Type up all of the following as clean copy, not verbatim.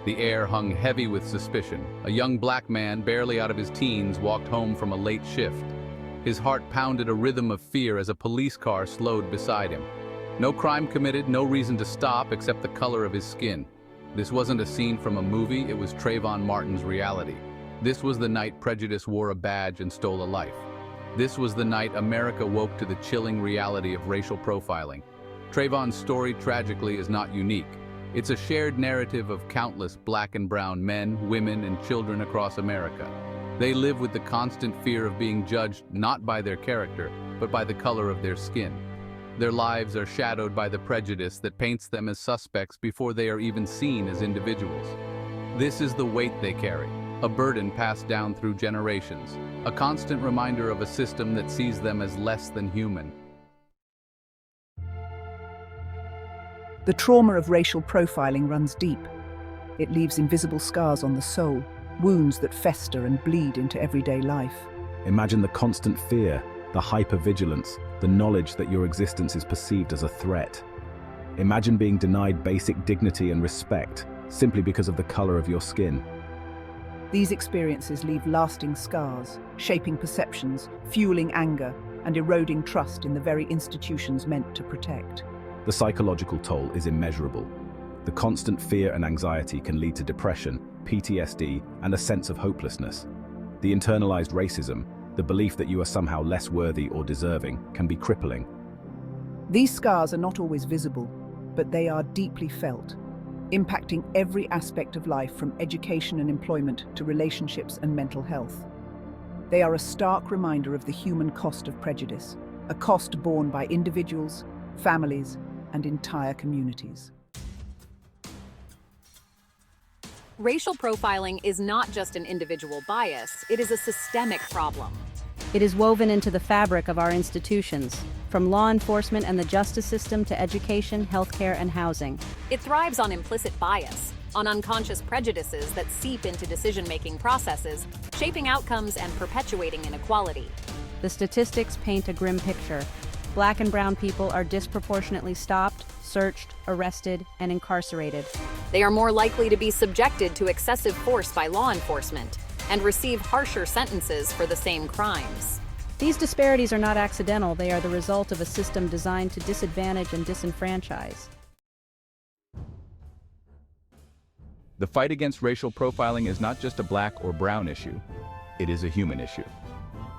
The air hung heavy with suspicion. A young black man, barely out of his teens, walked home from a late shift. His heart pounded a rhythm of fear as a police car slowed beside him. No crime committed, no reason to stop except the color of his skin. This wasn't a scene from a movie, it was Trayvon Martin's reality. This was the night prejudice wore a badge and stole a life. This was the night America woke to the chilling reality of racial profiling. Trayvon's story, tragically, is not unique. It's a shared narrative of countless black and brown men, women, and children across America. They live with the constant fear of being judged not by their character, but by the color of their skin. Their lives are shadowed by the prejudice that paints them as suspects before they are even seen as individuals. This is the weight they carry, a burden passed down through generations, a constant reminder of a system that sees them as less than human. The trauma of racial profiling runs deep. It leaves invisible scars on the soul, wounds that fester and bleed into everyday life. Imagine the constant fear, the hypervigilance, the knowledge that your existence is perceived as a threat. Imagine being denied basic dignity and respect simply because of the color of your skin. These experiences leave lasting scars, shaping perceptions, fueling anger, and eroding trust in the very institutions meant to protect. The psychological toll is immeasurable. The constant fear and anxiety can lead to depression, PTSD, and a sense of hopelessness. The internalized racism, the belief that you are somehow less worthy or deserving, can be crippling. These scars are not always visible, but they are deeply felt, impacting every aspect of life from education and employment to relationships and mental health. They are a stark reminder of the human cost of prejudice, a cost borne by individuals, families, and entire communities. Racial profiling is not just an individual bias, it is a systemic problem. It is woven into the fabric of our institutions, from law enforcement and the justice system to education, healthcare, and housing. It thrives on implicit bias, on unconscious prejudices that seep into decision-making processes, shaping outcomes and perpetuating inequality. The statistics paint a grim picture. Black and brown people are disproportionately stopped, searched, arrested, and incarcerated. They are more likely to be subjected to excessive force by law enforcement and receive harsher sentences for the same crimes. These disparities are not accidental, they are the result of a system designed to disadvantage and disenfranchise. The fight against racial profiling is not just a black or brown issue, it is a human issue.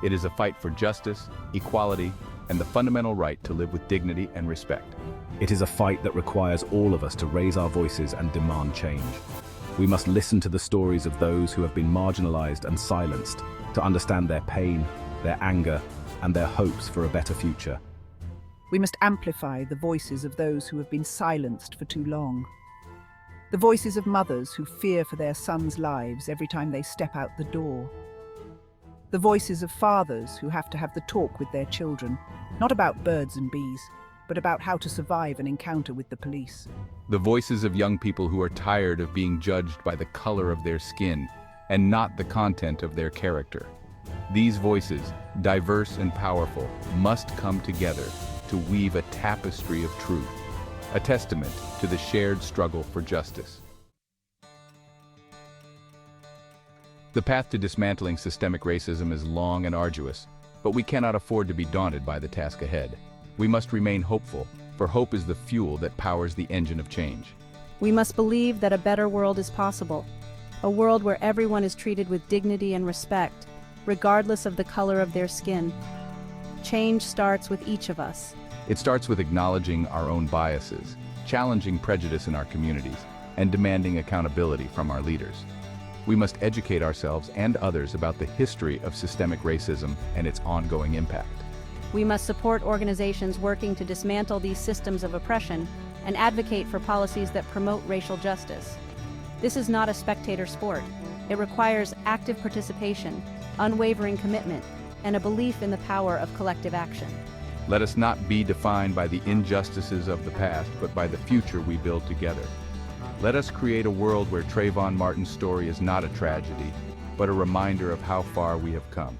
It is a fight for justice, equality, and the fundamental right to live with dignity and respect. It is a fight that requires all of us to raise our voices and demand change. We must listen to the stories of those who have been marginalized and silenced to understand their pain, their anger, and their hopes for a better future. We must amplify the voices of those who have been silenced for too long. The voices of mothers who fear for their sons' lives every time they step out the door. The voices of fathers who have to have the talk with their children, not about birds and bees, but about how to survive an encounter with the police. The voices of young people who are tired of being judged by the color of their skin and not the content of their character. These voices, diverse and powerful, must come together to weave a tapestry of truth, a testament to the shared struggle for justice. The path to dismantling systemic racism is long and arduous, but we cannot afford to be daunted by the task ahead. We must remain hopeful, for hope is the fuel that powers the engine of change. We must believe that a better world is possible, a world where everyone is treated with dignity and respect, regardless of the color of their skin. Change starts with each of us. It starts with acknowledging our own biases, challenging prejudice in our communities, and demanding accountability from our leaders. We must educate ourselves and others about the history of systemic racism and its ongoing impact. We must support organizations working to dismantle these systems of oppression and advocate for policies that promote racial justice. This is not a spectator sport. It requires active participation, unwavering commitment, and a belief in the power of collective action. Let us not be defined by the injustices of the past, but by the future we build together. Let us create a world where Trayvon Martin's story is not a tragedy, but a reminder of how far we have come.